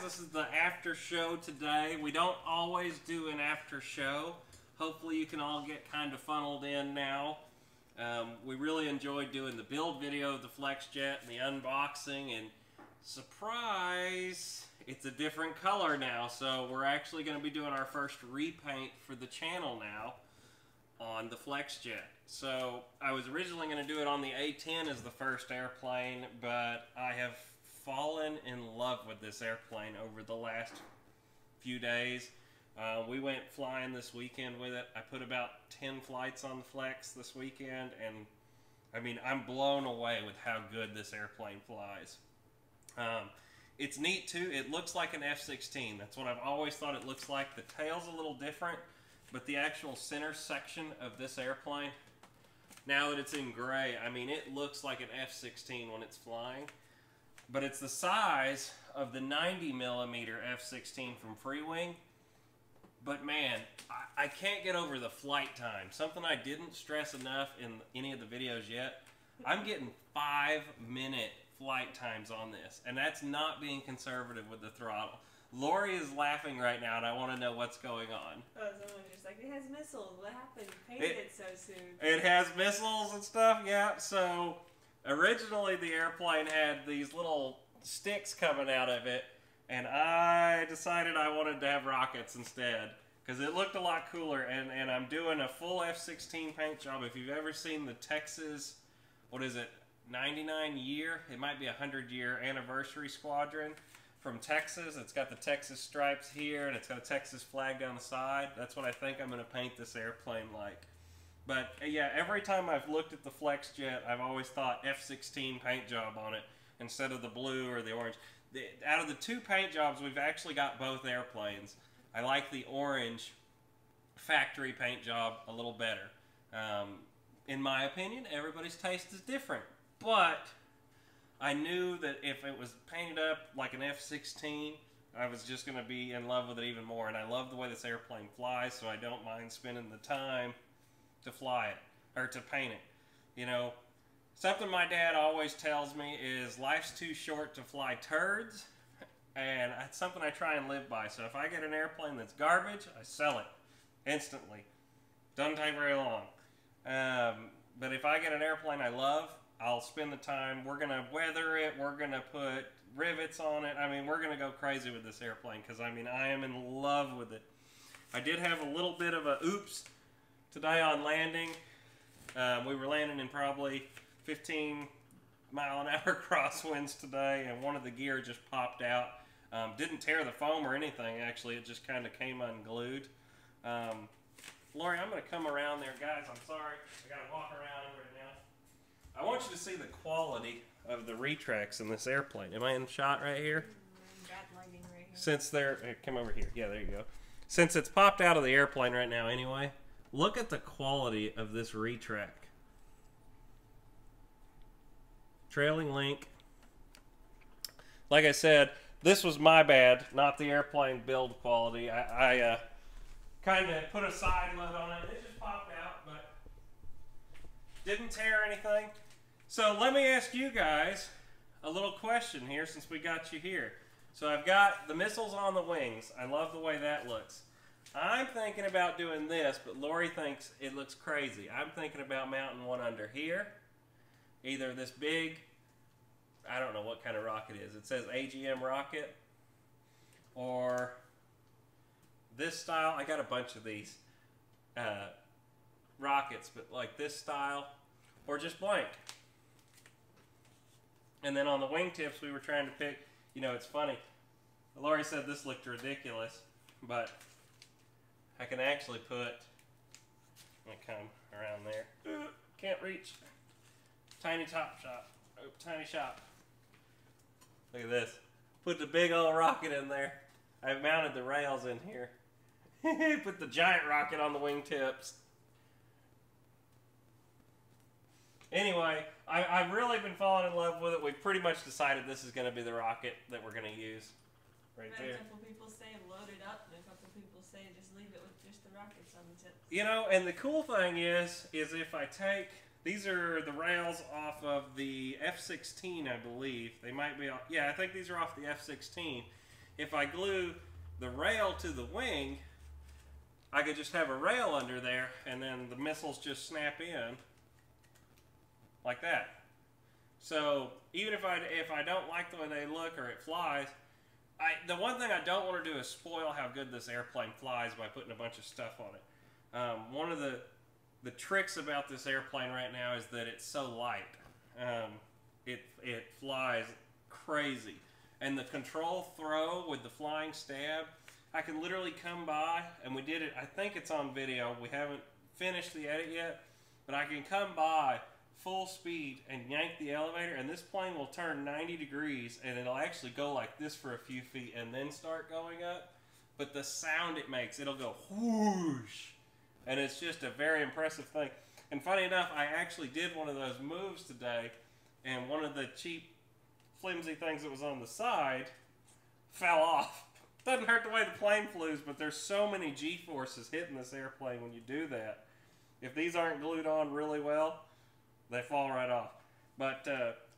This is the after show today. We don't always do an after show. Hopefully you can all get kind of funneled in now. We really enjoyed doing the build video of the flexjet and the unboxing, and surprise, it's a different color now. So we're actually going to be doing our first repaint for the channel now on the flexjet. So I was originally going to do it on the A-10 as the first airplane, but I have fallen in love with this airplane over the last few days. We went flying this weekend with it. I put about 10 flights on the Flex this weekend, and I mean, I'm blown away with how good this airplane flies. It's neat too. It looks like an F-16. That's what I've always thought it looks like. The tail's a little different, but the actual center section of this airplane, now that it's in gray, I mean, it looks like an F-16 when it's flying. But it's the size of the 90mm F-16 from Freewing. But man, I can't get over the flight time. Something I didn't stress enough in any of the videos yet. I'm getting 5-minute flight times on this. And that's not being conservative with the throttle. Lori is laughing right now, and I want to know what's going on. Oh, someone's just like, it has missiles. What happened? You painted it so soon. It has missiles and stuff, yeah. So originally the airplane had these little sticks coming out of it, and I decided I wanted to have rockets instead because it looked a lot cooler. And I'm doing a full F-16 paint job. If you've ever seen the Texas, what is it, 99 year, it might be 100-year anniversary squadron from Texas. It's got the Texas stripes here, and it's got a Texas flag down the side. That's what I think I'm going to paint this airplane like. But yeah, every time I've looked at the flexjet, I've always thought F-16 paint job on it instead of the blue or the orange. Out of the two paint jobs, we've actually got both airplanes. I like the orange factory paint job a little better. In my opinion, everybody's taste is different. But I knew that if it was painted up like an F-16, I was just going to be in love with it even more. And I love the way this airplane flies, so I don't mind spending the time to fly it, or to paint it. You know, something my dad always tells me is life's too short to fly turds, and that's something I try and live by. So if I get an airplane that's garbage, I sell it instantly. Doesn't take very long. But if I get an airplane I love, I'll spend the time. We're going to weather it. We're going to put rivets on it. I mean, we're going to go crazy with this airplane because, I mean, I am in love with it. I did have a little bit of a oops today on landing. We were landing in probably 15-mile-an-hour crosswinds today, and one of the gear just popped out. Didn't tear the foam or anything, actually. It just kind of came unglued. Lori, I'm going to come around there. Guys, I'm sorry. I got to walk around right now. I want you to see the quality of the retracts in this airplane. Am I in shot right here? Right here. Since they're... come over here. Yeah, there you go. Since it's popped out of the airplane right now anyway, look at the quality of this retract. Trailing link. Like I said, this was my bad, not the airplane build quality. I kind of put a side load on it. It just popped out, but didn't tear anything. So let me ask you guys a little question here since we got you here. So I've got the missiles on the wings. I love the way that looks. I'm thinking about doing this, but Lori thinks it looks crazy. I'm thinking about mounting one under here. Either this big, I don't know what kind of rocket it is. It says AGM rocket. Or this style. I got a bunch of these rockets, but like this style. Or just blank. And then on the wingtips, we were trying to pick, you know, it's funny. Lori said this looked ridiculous, but I can actually put, let me come around there. Can't reach. Tiny top shop. Oh, tiny shop. Look at this. Put the big old rocket in there. I've mounted the rails in here. Put the giant rocket on the wingtips. Anyway, I've really been falling in love with it. We've pretty much decided this is going to be the rocket that we're going to use. Right there. A couple people say load it up, and a couple people say just leave it with just the rockets on the tips. You know, and the cool thing is if I take, these are the rails off of the F-16, I believe. They might be, yeah, I think these are off the F-16. if I glue the rail to the wing, I could just have a rail under there, and then the missiles just snap in like that. So even if I don't like the way they look or it flies, the one thing I don't want to do is spoil how good this airplane flies by putting a bunch of stuff on it. One of the tricks about this airplane right now is that it's so light. It flies crazy, and the control throw with the flying stab, I can literally come by, and we did it, I think it's on video, we haven't finished the edit yet, but I can come by full speed and yank the elevator, and this plane will turn 90 degrees, and it'll actually go like this for a few feet and then start going up. But the sound it makes, it'll go whoosh, and it's just a very impressive thing. And funny enough, I actually did one of those moves today, and one of the cheap flimsy things that was on the side fell off. Doesn't hurt the way the plane flews, but there's so many G-forces hitting this airplane when you do that. If these aren't glued on really well, they fall right off. But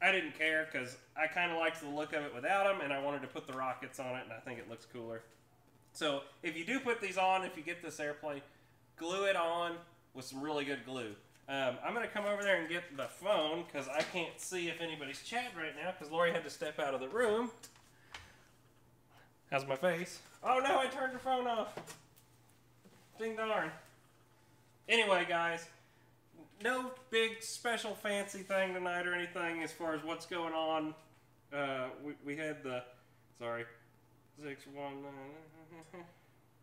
I didn't care because I kind of liked the look of it without them, and I wanted to put the rockets on it, and I think it looks cooler. So if you do put these on, if you get this airplane, glue it on with some really good glue. I'm going to come over there and get the phone because I can't see if anybody's chatting right now because Lori had to step out of the room. How's my face? Oh no, I turned the phone off. Ding darn. Anyway, guys, no big special fancy thing tonight or anything as far as what's going on. We had the, sorry, 619.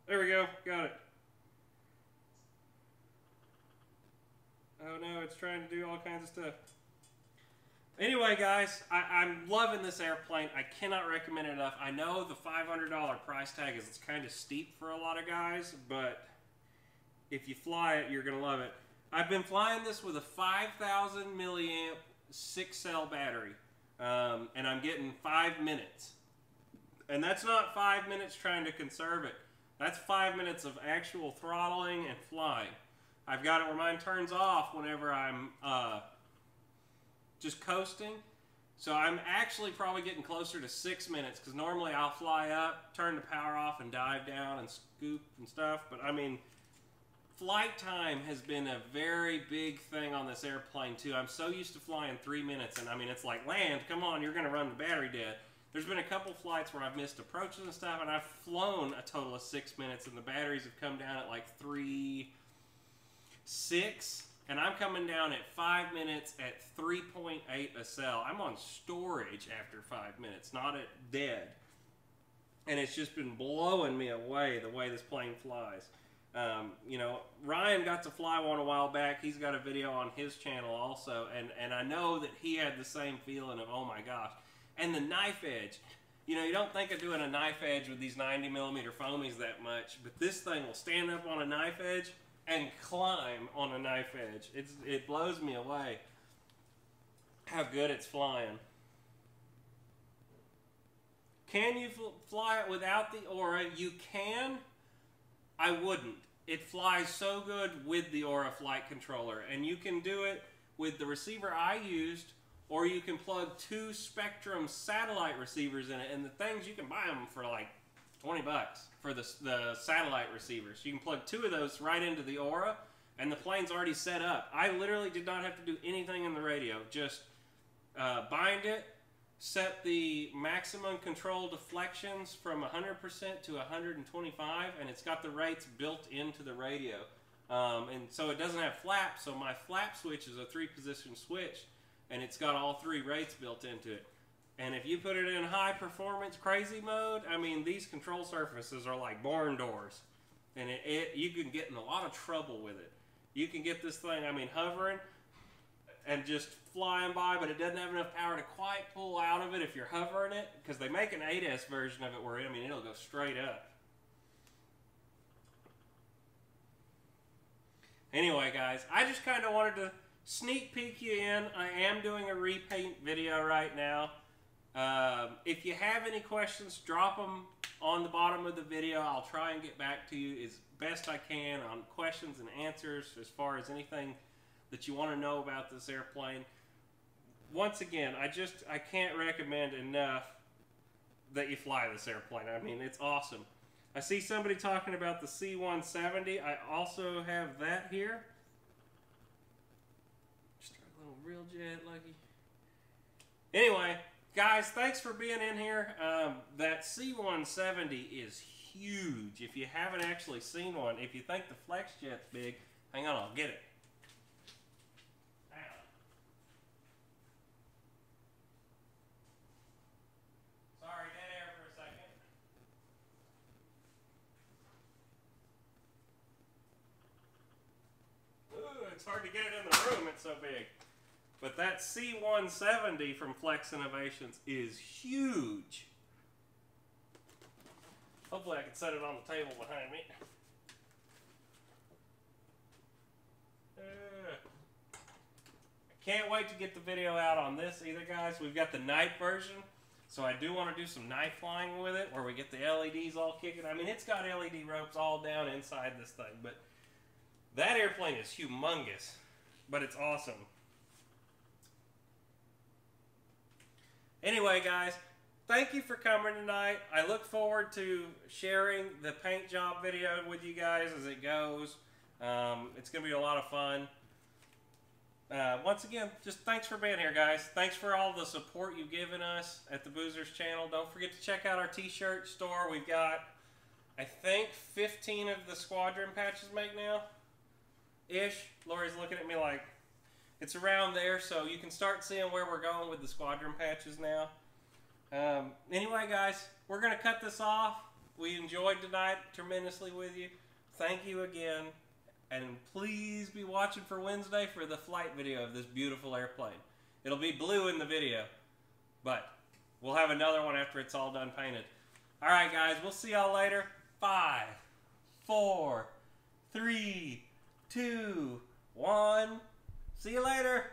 There we go, got it. Oh no, it's trying to do all kinds of stuff. Anyway, guys, I'm loving this airplane. I cannot recommend it enough. I know the $500 price tag is kind of steep for a lot of guys, but if you fly it, you're going to love it. I've been flying this with a 5,000 milliamp 6-cell battery, and I'm getting 5 minutes. And that's not 5 minutes trying to conserve it. That's 5 minutes of actual throttling and flying. I've got it where mine turns off whenever I'm just coasting. So I'm actually probably getting closer to 6 minutes because normally I'll fly up, turn the power off, and dive down and scoop and stuff. But I mean, flight time has been a very big thing on this airplane too. I'm so used to flying 3 minutes, and I mean, it's like, land, come on, you're going to run the battery dead. There's been a couple flights where I've missed approaches and stuff, and I've flown a total of 6 minutes, and the batteries have come down at like 3.6, and I'm coming down at 5 minutes at 3.8 a cell. I'm on storage after 5 minutes, not at dead. And it's just been blowing me away the way this plane flies. You know, Ryan got to fly one a while back. He's got a video on his channel also, and I know that he had the same feeling of, oh my gosh. And the knife edge. You know, you don't think of doing a knife edge with these 90mm foamies that much, but this thing will stand up on a knife edge and climb on a knife edge. It blows me away how good it's flying. Can you fly it without the Aura? You can. I wouldn't. It flies so good with the Aura flight controller, and you can do it with the receiver I used, or you can plug 2 Spectrum satellite receivers in it, and the things, you can buy them for like 20 bucks for the satellite receivers. You can plug 2 of those right into the Aura, and the plane's already set up. I literally did not have to do anything in the radio. Just bind it, set the maximum control deflections from 100% to 125, and it's got the rates built into the radio. And so it doesn't have flaps, so my flap switch is a 3-position switch, and it's got all 3 rates built into it. And if you put it in high performance crazy mode, I mean, these control surfaces are like barn doors. And you can get in a lot of trouble with it. You can get this thing, I mean, hovering and just flying by, but it doesn't have enough power to quite pull out of it if you're hovering it, because they make an 8S version of it where, I mean, it'll go straight up. Anyway, guys, I just kind of wanted to sneak peek you in. I am doing a repaint video right now. If you have any questions, drop them on the bottom of the video. I'll try and get back to you as best I can on questions and answers as far as anything that you want to know about this airplane. Once again, I can't recommend enough that you fly this airplane. I mean, it's awesome. I see somebody talking about the C-170. I also have that here. Just a little real jet, Lucky. Anyway, guys, thanks for being in here. That C-170 is huge. If you haven't actually seen one, if you think the flexjet's big, hang on, I'll get it. Sorry, dead air for a second. Ooh, it's hard to get it in the room, it's so big. But that C-170 from Flex Innovations is huge. Hopefully I can set it on the table behind me. I can't wait to get the video out on this either, guys. We've got the night version, so I do want to do some night flying with it, where we get the LEDs all kicking. I mean, it's got LED ropes all down inside this thing, but that airplane is humongous, but it's awesome. Anyway, guys, thank you for coming tonight. I look forward to sharing the paint job video with you guys as it goes. It's going to be a lot of fun. Once again, just thanks for being here, guys. Thanks for all the support you've given us at the Boozers channel. Don't forget to check out our t-shirt store. We've got, I think, 15 of the Squadron patches made now. Ish. Lori's looking at me like, it's around there, so you can start seeing where we're going with the Squadron patches now. Anyway, guys, we're going to cut this off. We enjoyed tonight tremendously with you. Thank you again. And please be watching for Wednesday for the flight video of this beautiful airplane. It'll be blue in the video, but we'll have another one after it's all done painted. All right, guys, we'll see y'all later. 5, 4, 3, 2, 1. See you later.